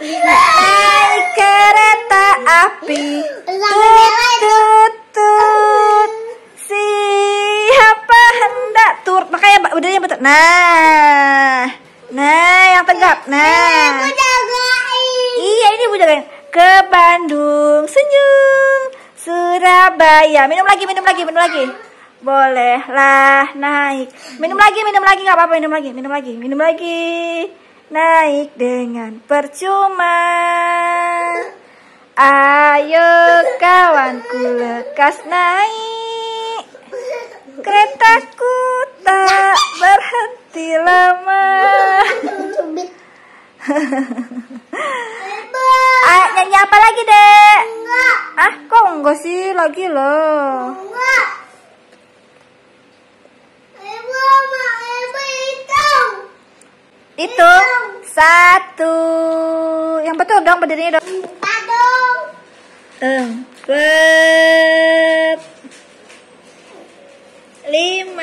Naik kereta api. Tut tut tut. Siapa hendak turut? Makanya udahnya betul. Nah, yang tegap. Nah. Iya, ini Bu jagain. Ke Bandung senyum. Surabaya. Minum lagi. Bolehlah naik. Minum lagi nggak apa-apa, minum lagi. Naik dengan percuma. Ayo kawanku lekas naik. Keretaku tak berhenti lama. Nyanyi apa lagi, Dek? Ah, kok enggak sih? Lagi loh. Itu satu. Yang betul dong, berdirinya dong. Empat. 5.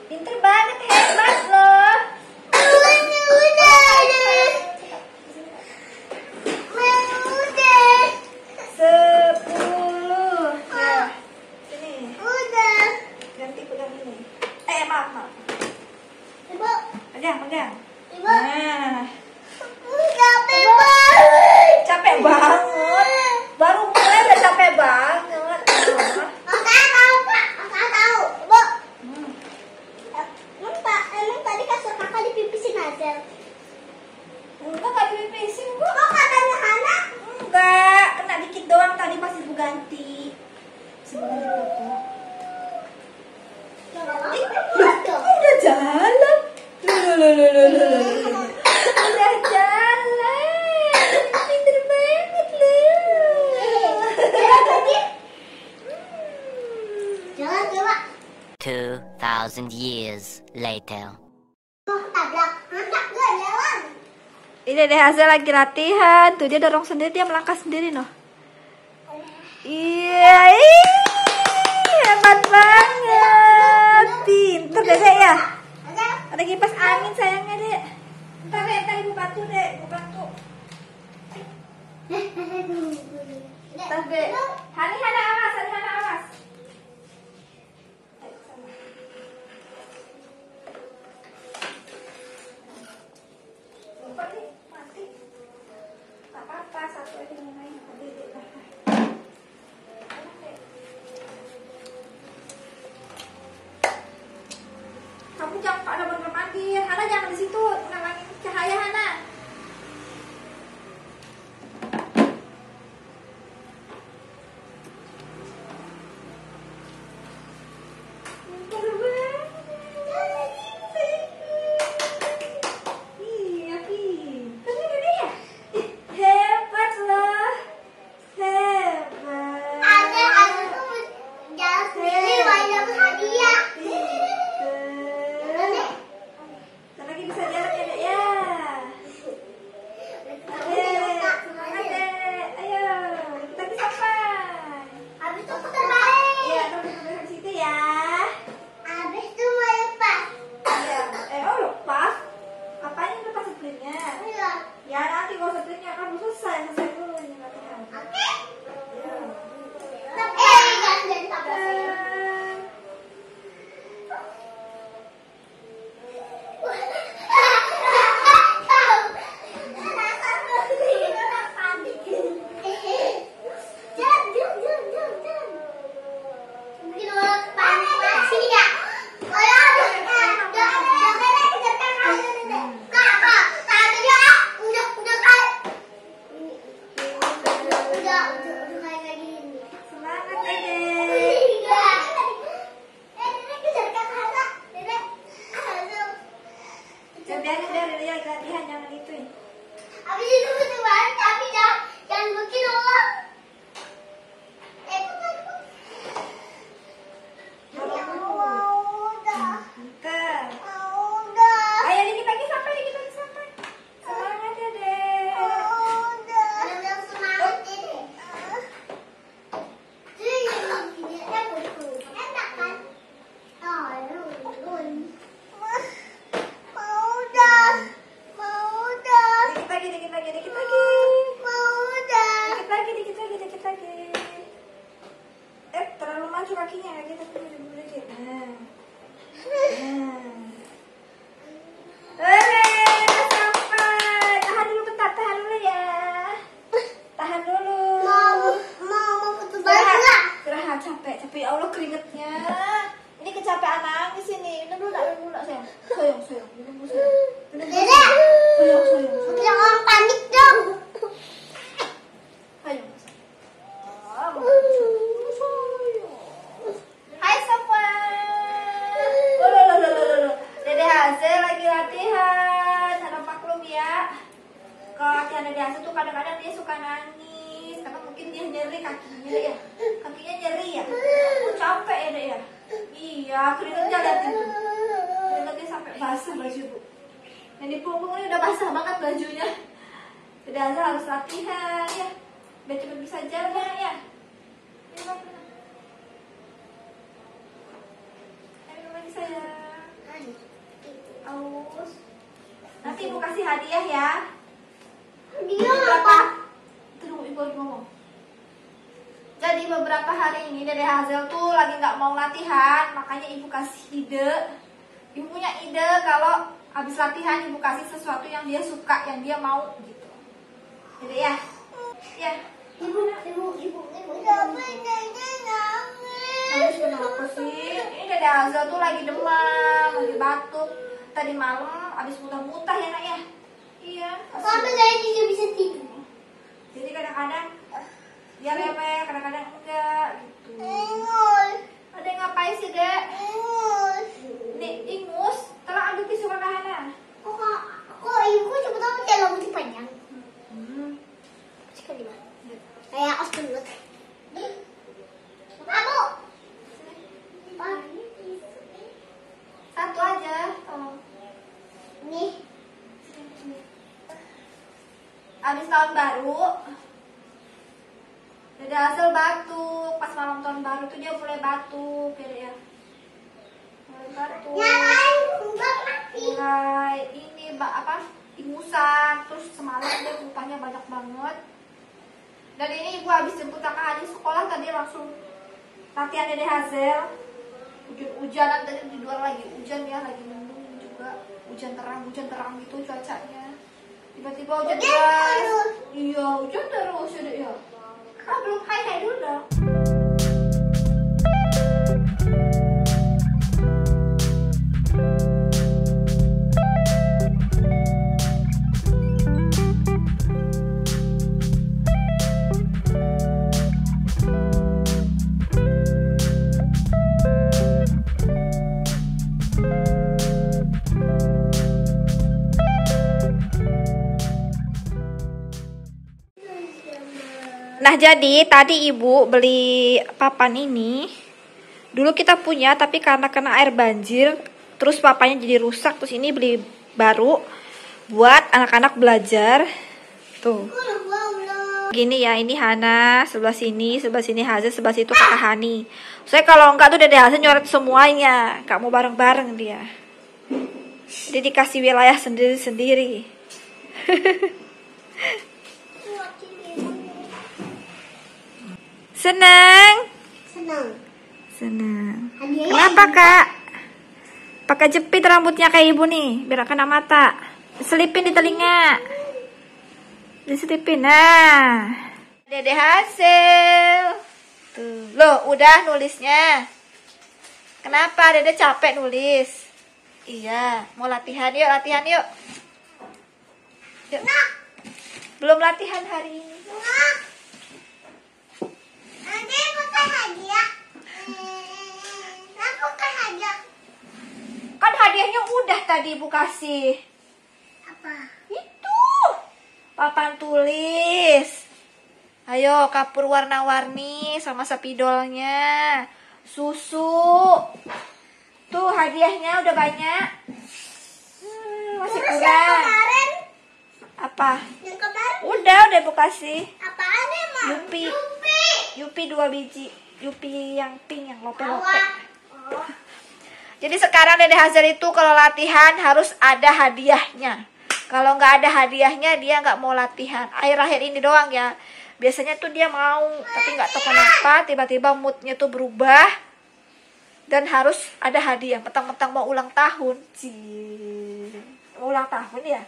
Pinter banget, hebat loh. 10. Nah, sini. Ganti pegang ini. Maaf. Pegang. Nah. Capek banget. Baru mulai udah capek banget. Emang tadi kasur kakak dipipisin aja? Enggak, gak dipipisin kok. Kok katanya Hana? Enggak, kena dikit doang tadi pas ibu ganti. Sebentar. Udah jalan. Udah jalan. Pinter banget loh. Jangan coba. 2,000 years later. Ini deh hasil lagi latihan. Tuh dia dorong sendiri, dia melangkah sendiri noh. Iya, hebat banget. Pinter Dek ya. Ada kipas angin sayangnya Dek. Ntar ibu bantu Dek, ibu bantu. Ntar Dek. Hani awas. Mati. Tak apa-apa, satu aja yang main. Kamu jangan ada bener mandi. Hana jangan di situ, ngalangin cahaya Hana. Ya nanti kalau setriknya kan selesai dulu ini latihan. Biarin dia latihan, jangan ituin. Habis itu betul-betul, tapi jangan begini Allah. Ayo dikit lagi sampai. Semangat ya Dek. sayang. Dede. Sayang. Bilang orang panik dong. Ayo. Hai semua. Dede Hazel lagi latihan. Harap maklum ya. Kalau latihan Dede Hazel tuh kadang-kadang dia suka nangis karena mungkin dia nyeri kakinya ya. Kakinya nyeri ya. Capek ya, Dek ya. Iya, keringetnya liatin tuh. Keringetnya sampai basah baju Bu. Yang di punggung ini udah basah banget bajunya. Dede Hazel harus latihan ya. Biar cepet bisa jalan ya. Ayo minum lagi sayang. Aus. Nanti Ibu kasih hadiah ya. Dia apa? Tunggu Ibu harus ngomong. Jadi beberapa hari ini Dede Hazel tuh lagi nggak mau latihan, makanya Ibu kasih ide. Ibu punya ide kalau habis latihan Ibu kasih sesuatu yang dia suka, yang dia mau gitu. Jadi ya. Ya. Ibu. Nangis kenapa sih? Ini Dede Hazel tuh lagi demam, lagi batuk. Tadi malam habis muntah-muntah ya nak ya. Iya. Sampai dari dia bisa tidur. Jadi kadang-kadang dia rewel, kadang-kadang enggak gitu. Ada yang ngapain sih Dek? Nih ingus, tolong aduk tisu Hana. Kok ibu cepet tahu dia rambutnya panjang. Sekali mah. Kayak astronot. Kamu. Satu aja, tolong. Nih. Habis tahun baru, Dede Hazel batuk. Pas malam tahun baru tuh dia mulai batuk ya. Mulai batuk. Mulai ini ingusan. Terus semalam dia mukanya banyak banget. Dan ini Ibu habis jemput kakak Hadi sekolah tadi langsung latihan Dede Hazel. Hujan-hujanan tadi di luar lagi hujan ya, lagi mendung juga. Hujan terang gitu cuacanya. Tiba-tiba hujan deras. Iya, hujan terus ya Dek ya. Belum hai dulu dong. Nah jadi tadi Ibu beli papan ini. Dulu kita punya tapi karena kena air banjir terus papanya jadi rusak. Terus ini beli baru buat anak-anak belajar. Tuh gini ya, ini Hana sebelah sini Hazel, sebelah situ kakak Hani. Soalnya kalau enggak tuh Dede Hazel nyoret semuanya, gak mau bareng-bareng dia. Jadi dikasih wilayah sendiri-sendiri. Senang. Kenapa Kak? Pakai jepit rambutnya kayak Ibu nih, biar kena mata. Selipin di telinga. Diselipin. Nah. Dede Hazel. Tuh, loh udah nulisnya. Kenapa Dede capek nulis? Iya, mau latihan yuk. Yuk. Belum latihan hari ini. Nanti pakai hadiah. Pakai hadiah. Kan hadiahnya udah tadi Ibu kasih. Apa? Itu. Papan tulis. Ayo kapur warna-warni sama spidolnya. Susu. Tuh hadiahnya udah banyak. Masih Terus kurang. yang kemarin? Apa? Yang kemarin? Udah Ibu kasih. Apaan emang? Yupi 2 biji. Yupi yang pink, yang lope-lope. Oh. Jadi sekarang Dede Hazel itu kalau latihan harus ada hadiahnya. Kalau nggak ada hadiahnya dia nggak mau latihan. Akhir-akhir ini doang ya. Biasanya tuh dia mau, tapi nggak tahu kenapa tiba-tiba moodnya tuh berubah. Dan harus ada hadiah. Mentang-mentang mau ulang tahun. Mau ulang tahun ya?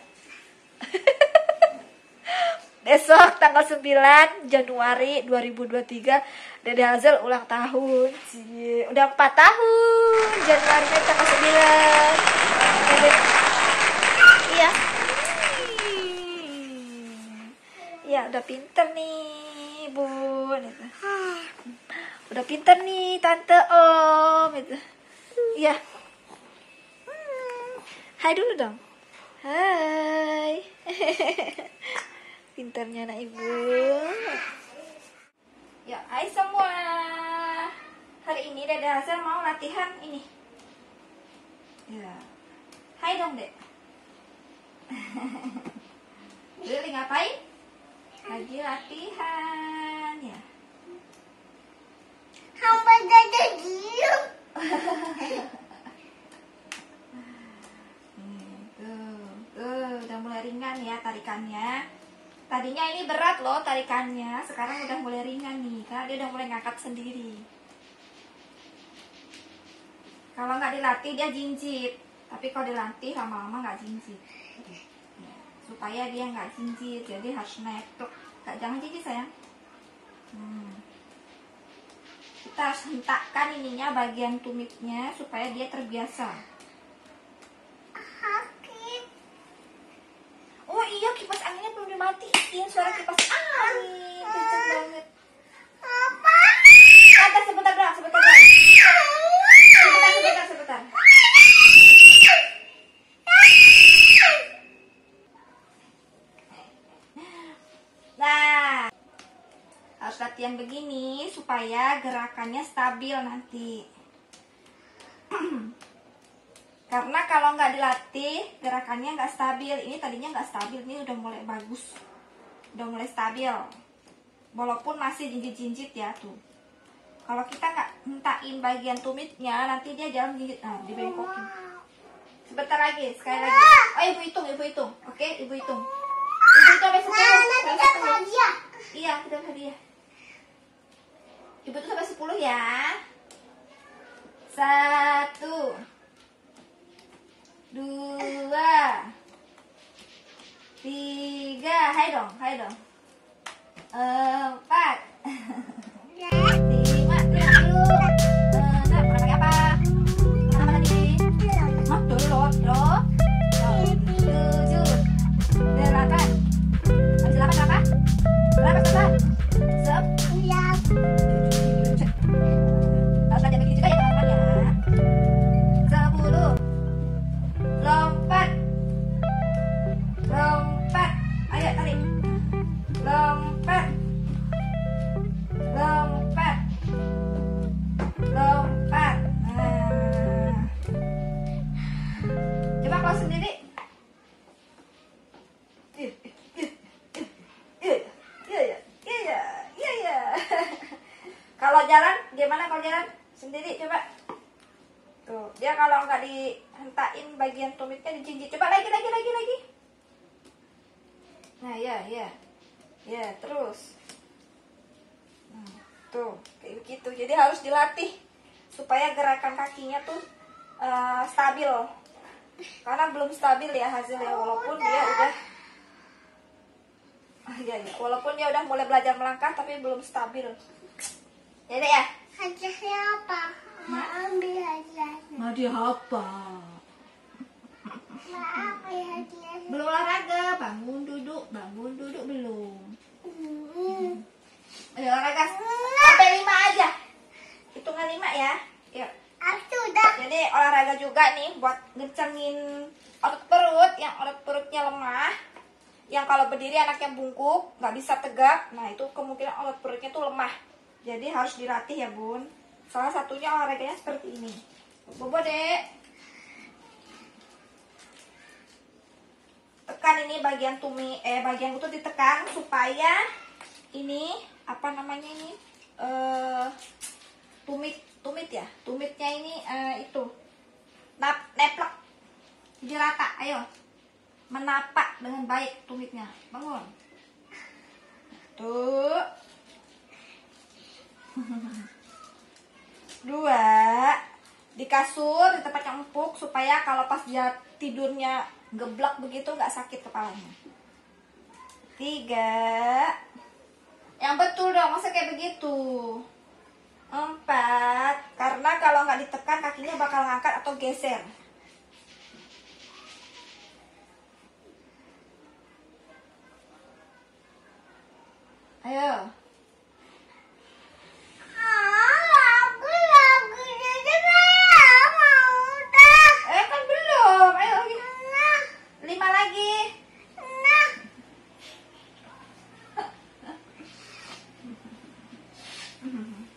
Besok tanggal 9 Januari 2023 Dede Hazel ulang tahun. Udah 4 tahun. Januari tanggal 9. Dede pinter nih, Bun. Gitu. Udah pinter nih, Tante Om. Gitu. Iya. Hai dulu dong. Hai. Pinternya anak ibu. Ya, hai semua. Hari ini Dede Hazel mau latihan ini. Ya. Hai dong, Dek. Lili ngapain? Lagi latihan ya. Hamba dada diem. Tuh, udah mulai ringan ya tarikannya. Tadinya ini berat loh tarikannya, sekarang udah mulai ringan nih, karena dia udah mulai ngangkat sendiri. Kalau nggak dilatih dia jinjit, tapi kalau dilatih lama-lama nggak jinjit. Supaya dia nggak jinjit, jadi harus neplek. Jangan jinjit sayang. Kita harus hentakkan ininya bagian tumitnya supaya dia terbiasa. Sakit. Oh iya, kipas anginnya belum dimatiin. Suara kipas angin kenceng banget. Apa? Ada sebentar doang. Sebentar. Nah, harus latihan begini supaya gerakannya stabil nanti. Karena kalau nggak dilatih, gerakannya nggak stabil. Ini tadinya nggak stabil, ini udah mulai bagus, udah mulai stabil. Walaupun masih jinjit-jinjit ya tuh. Kalau kita nggak hentain bagian tumitnya, nanti dia jalan jinjit. Nah, dibengkokin. Sebentar lagi, sekali lagi. Oh, ibu hitung. Oke, ibu hitung. Ibu hitung sampai 10. Nanti dapat hadiah. Iya, kita dapat hadiah. Ibu tuh sampai 10 ya. 1, 2, 3. Hai dong. 4. 5. Nah, makan pakai apa? Makan tadi. Hah, dulu. 7, 8. Habis 8 berapa? Berapa? 10. Ya. Harus belajar begini juga ya teman-teman ya. 10. Lompat. Ayo tarik. Lompat. Nah. Coba kalau sendiri. Iya. Kalau jalan, gimana kalau jalan? Sendiri coba. Tuh, dia kalau nggak dihentain bagian tumitnya dijinjit. Coba lagi. Nah, ya, terus. Nah, tuh, kayak begitu. Jadi harus dilatih supaya gerakan kakinya tuh stabil. Karena belum stabil ya hasilnya, walaupun dia udah walaupun dia udah mulai belajar melangkah tapi belum stabil. Jadi ya. Hadiahnya apa? Mau ambil hadiahnya. Hadiah apa? Mau ambil hadiahnya. Belum olahraga, bangun duduk belum. Ayo olahraga sampai 5 aja. Hitungan 5 ya. Yuk. Sudah. Jadi olahraga juga nih buat ngencengin otot perut, yang otot perutnya lemah. Yang kalau berdiri anaknya bungkuk, nggak bisa tegak. Nah, itu kemungkinan otot perutnya tuh lemah. Jadi harus dilatih ya, Bun. Salah satunya olahraganya seperti ini. Bobo, Dek. Tekan ini bagian bagian lutut ditekan supaya ini apa namanya ini? Tumit ya. Tumitnya ini itu neplek. Jadi rata. Ayo. Menapak dengan baik tumitnya. Bangun. Tuh. 2. Di kasur, di tempat yang empuk supaya kalau pas dia tidurnya geblak begitu nggak sakit kepalanya. 3. Yang betul dong, masa kayak begitu. 4. Karena kalau nggak ditekan kakinya bakal ngangkat atau geser. 5. Ayo. Kan belum. Ayo lagi. 5 lagi.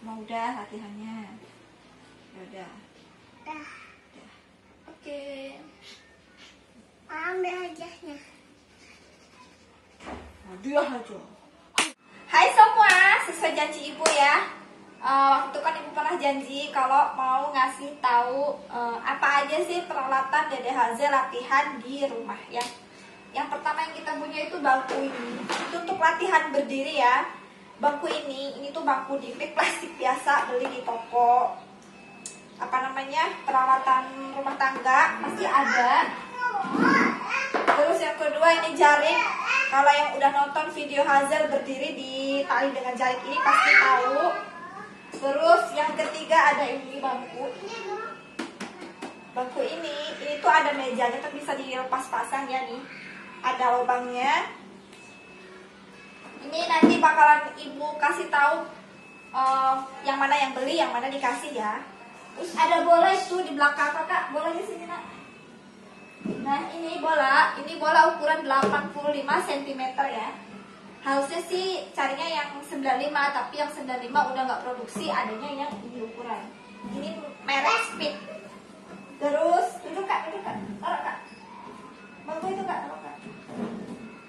Mau udah latihannya. Ya udah. Oke. Ambil hadiahnya. Hadiah aja. Hai semua, sesuai janji ibu ya. Waktu kan ibu pernah janji kalau mau ngasih tahu apa aja sih peralatan Dede Hazel latihan di rumah ya. Yang pertama yang kita punya itu bangku ini. Itu untuk latihan berdiri ya. Bangku ini tuh bangku dipik plastik biasa, beli di toko. Apa namanya, peralatan rumah tangga pasti ada. Terus yang kedua ini jaring. Kalau yang udah nonton video Hazel berdiri di tali dengan jaring ini pasti tahu. Terus yang ketiga ada ini bangku. Bangku ini tuh ada mejanya, tapi bisa dilepas pasang ya nih. Ada lubangnya. Ini nanti bakalan ibu kasih tahu yang mana yang beli, yang mana dikasih ya. Terus ada bola itu di belakang kakak, bolanya sini nak. Nah ini bola ukuran 85 cm ya. Harusnya sih carinya yang 95, tapi yang 95 udah nggak produksi, adanya yang ini ukuran. Ini merek Speed. Terus duduk kak, taruh kak. Bangku itu kak, taruh kak.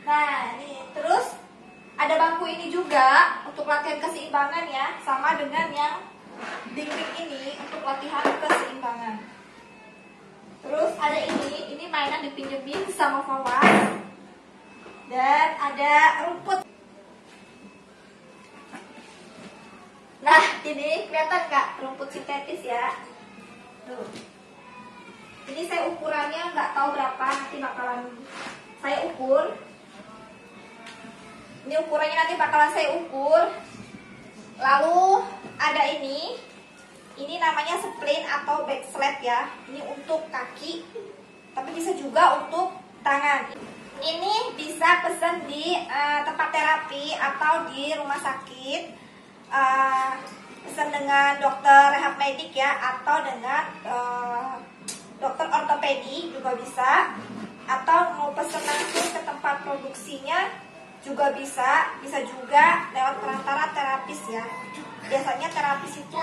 Nah ini terus ada bangku ini juga untuk latihan keseimbangan ya, sama dengan yang dinding ini untuk latihan keseimbangan. Terus ada ini mainan dipinjemin sama Fawaz. Dan ada rumput. Nah, ini kelihatan nggak rumput sintetis ya? Tuh. Ini saya ukurannya nggak tahu berapa, nanti bakalan saya ukur. Ini ukurannya nanti bakalan saya ukur. Lalu ada ini namanya splint atau back slap ya. Ini untuk kaki, tapi bisa juga untuk tangan. Ini bisa pesan di tempat terapi atau di rumah sakit, pesan dengan dokter rehab medik ya, atau dengan dokter ortopedi juga bisa, atau mau pesan langsung ke tempat produksinya juga bisa juga lewat perantara terapis ya. Biasanya terapis itu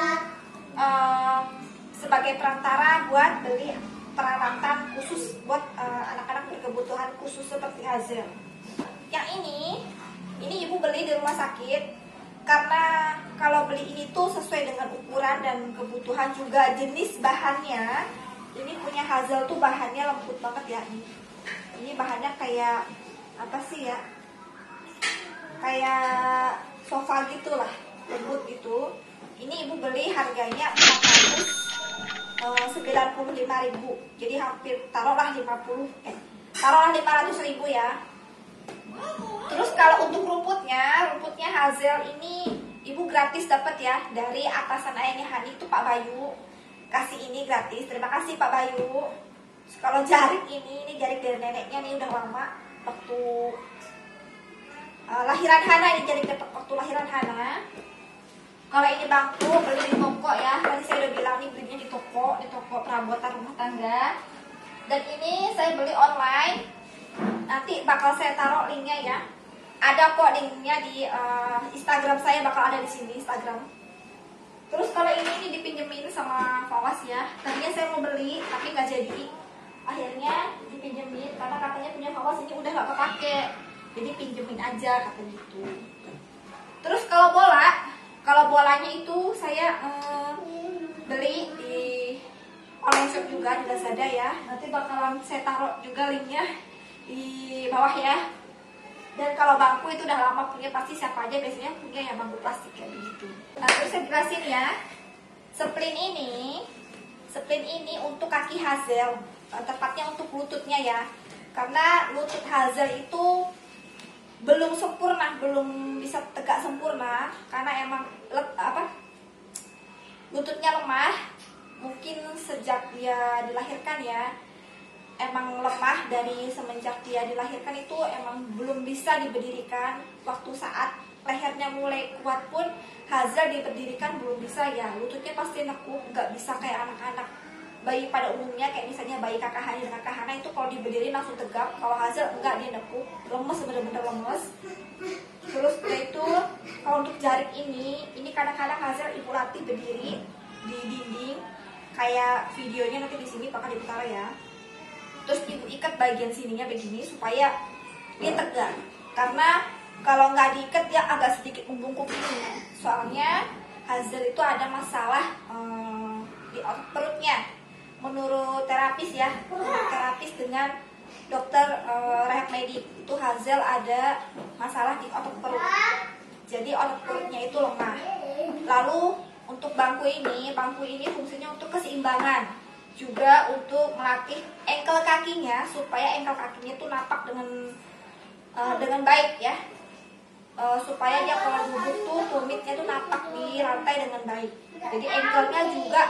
sebagai perantara buat beli peralatan khusus buat anak-anak berkebutuhan khusus seperti Hazel. Yang ini ibu beli di rumah sakit karena kalau beli ini tuh sesuai dengan ukuran dan kebutuhan, juga jenis bahannya. Ini punya Hazel tuh bahannya lembut banget ya. Ini bahannya kayak apa sih ya? Kayak sofa gitulah, lembut gitu. Ini ibu beli harganya 495.000, jadi hampir taruhlah 500.000 ya. Terus kalau untuk rumputnya Hazel ini ibu gratis dapat ya dari atasan ayahnya Hani itu Pak Bayu, kasih ini gratis. Terima kasih Pak Bayu. Kalau jarik ini jarik dari neneknya nih, udah lama waktu lahiran Hana, ini jarik waktu lahiran Hana. Kalau ini bangku beli di toko ya, tadi saya udah bilang nih belinya di toko perabotan rumah tangga. Dan ini saya beli online, nanti bakal saya taruh linknya ya. Ada kok linknya di Instagram saya, bakal ada di sini Instagram. Terus kalau ini dipinjemin sama Fawaz ya, tadinya saya mau beli tapi nggak jadi. Akhirnya dipinjemin karena katanya punya Fawaz ini udah nggak kepake, jadi pinjemin aja kata gitu. Terus kalau bolanya itu saya beli di online shop juga, di Lazada ya. Nanti bakalan saya taruh juga linknya di bawah ya. Dan kalau bangku itu udah lama punya, pasti siapa aja biasanya punya ya bangku plastik kayak begitu. Nah terus saya jelasin ya, splint ini untuk kaki Hazel, tepatnya untuk lututnya ya. Karena lutut Hazel itu belum sempurna, belum bisa tegak sempurna karena emang lututnya lemah. Mungkin sejak dia dilahirkan ya, emang lemah. Dari semenjak dia dilahirkan itu emang belum bisa diberdirikan waktu saat lehernya mulai kuat pun Hazel diberdirikan belum bisa ya, lututnya pasti nekuk, nggak bisa kayak anak-anak bayi pada umumnya, kayak misalnya bayi kakak Hani dan kakak Hana itu kalau diberdiri langsung tegap. Kalau Hazel enggak, dia nekuk, lemes, bener-bener lemes. Terus setelah itu kalau untuk jarik ini kadang-kadang Hazel ibu latih berdiri di dinding, kayak videonya nanti di sini bakal diputar ya. Terus ibu ikat bagian sininya begini supaya dia tegak, karena kalau nggak diikat dia agak sedikit membungkuk ini. Soalnya Hazel itu ada masalah di otot perutnya. Menurut terapis ya, terapis dengan dokter rehab medik itu Hazel ada masalah di otot perut. Jadi otot perutnya itu lemah. Lalu untuk bangku ini fungsinya untuk keseimbangan, juga untuk melatih ankle kakinya supaya ankle kakinya itu napak dengan baik ya. Supaya dia kalau duduk tuh tumitnya tuh napak di lantai dengan baik. Jadi ankle-nya juga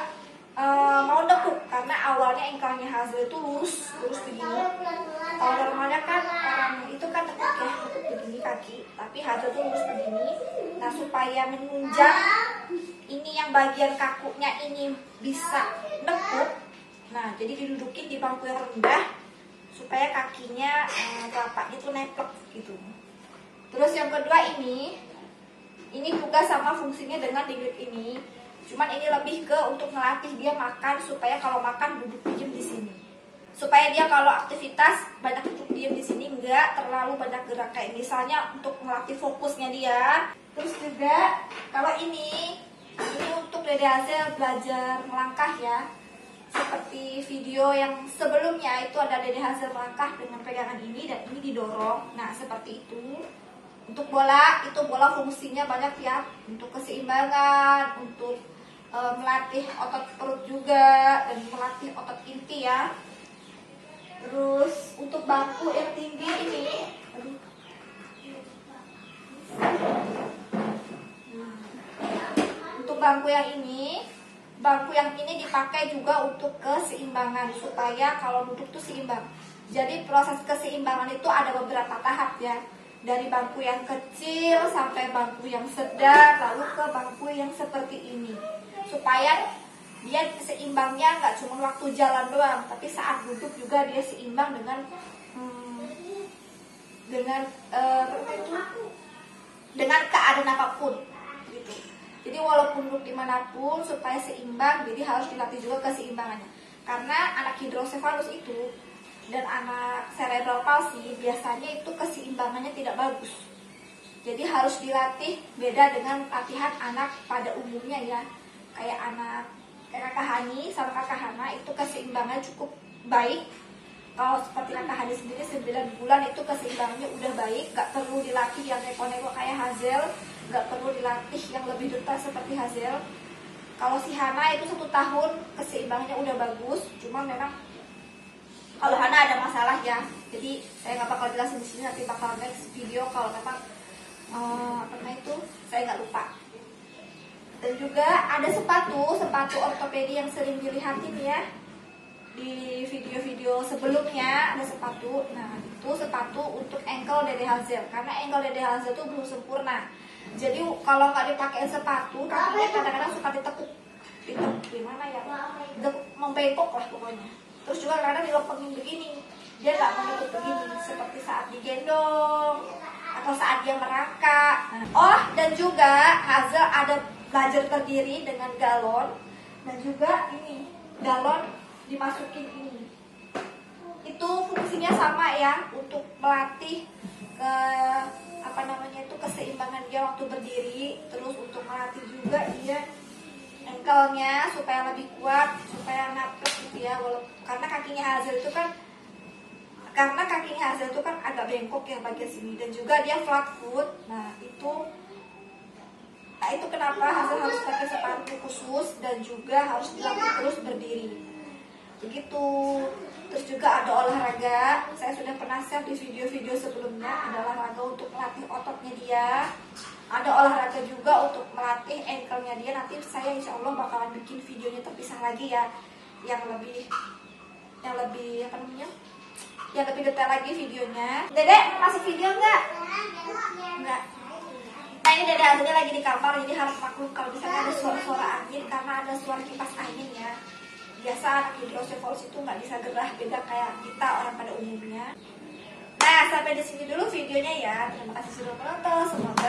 mau nekuk, karena awalnya ankle-nya Hazel itu lurus begini. Kalau normalnya kan orang itu kan nekuk ya, nekuk begini kaki, tapi Hazel tuh lurus begini. Nah supaya menunjang ini yang bagian kakunya ini bisa nekuk, nah jadi didudukin di bangku yang rendah supaya kakinya telapaknya tuh neplek gitu. Terus yang kedua ini juga sama fungsinya dengan di grip ini, cuman ini lebih ke untuk melatih dia makan, supaya kalau makan duduk diam di sini, supaya dia kalau aktivitas banyak duduk diam di sini, enggak terlalu banyak gerak, kayak misalnya untuk melatih fokusnya dia. Terus juga kalau ini untuk Dede Hazel belajar melangkah ya, seperti video yang sebelumnya itu ada Dede Hazel melangkah dengan pegangan ini dan ini didorong. Nah seperti itu. Untuk bola, itu bola fungsinya banyak ya, untuk keseimbangan, untuk melatih otot perut juga, dan melatih otot inti ya. Terus untuk bangku yang tinggi ini, untuk bangku yang ini dipakai juga untuk keseimbangan, supaya kalau duduk tuh seimbang. Jadi proses keseimbangan itu ada beberapa tahap ya, dari bangku yang kecil sampai bangku yang sedang, lalu ke bangku yang seperti ini, supaya dia seimbangnya nggak cuma waktu jalan doang, tapi saat duduk juga dia seimbang dengan keadaan apapun gitu. Jadi walaupun duduk dimanapun supaya seimbang, jadi harus dilatih juga keseimbangannya. Karena anak hidrosefalus itu dan anak cerebral palsy biasanya itu keseimbangannya tidak bagus. Jadi harus dilatih, beda dengan latihan anak pada umumnya ya. Kayak kakak Hani sama kakak Hana itu keseimbangannya cukup baik. Kalau seperti kakak Hani sendiri 9 bulan itu keseimbangannya udah baik, gak perlu dilatih yang neko-neko kayak Hazel, gak perlu dilatih yang lebih detail seperti Hazel. Kalau si Hana itu 1 tahun keseimbangannya udah bagus, cuma memang kalau Hana ada masalah ya, jadi saya nggak bakal jelasin di sini, nanti bakal next video kalau memang saya nggak lupa. Dan juga ada sepatu ortopedi yang sering dilihatin ya di video-video sebelumnya, ada sepatu. Nah itu sepatu untuk ankle Dede Hazel, karena ankle Dede Hazel itu belum sempurna. Jadi kalau nggak dipakai sepatu, kakinya kadang-kadang suka ditekuk gimana ya, membengkok lah pokoknya. Terus juga kadang dilopengin begini, dia nggak menutup begini, seperti saat digendong atau saat dia merangkak. Oh, dan juga Hazel ada belajar berdiri dengan galon, dan juga ini galon dimasukin ini. Itu fungsinya sama ya, untuk melatih keseimbangan dia waktu berdiri, terus untuk melatih juga dia ankle-nya supaya lebih kuat, supaya napres gitu ya. Karena kakinya Hazel itu kan agak bengkok ya bagian sini, dan juga dia flat foot. Nah itu kenapa Hazel harus pakai sepatu khusus dan juga harus dilatih terus berdiri begitu. Terus juga ada olahraga, saya sudah pernah share di video-video sebelumnya, ada olahraga untuk melatih ototnya dia, ada olahraga juga untuk melatih ankle-nya dia. Nanti saya insya Allah bakalan bikin videonya terpisah lagi ya, yang lebih detail lagi videonya. Dedek mau masuk video nggak? Nggak. Nah ini Dede Hazelnya lagi di kamar, jadi harus maklum kalau misalnya ada suara-suara angin karena ada suara kipas angin ya. Biasa anak hidrocephalus itu nggak bisa gerah, beda kayak kita orang pada umumnya. Nah sampai di sini dulu videonya ya. Terima kasih sudah menonton. Semoga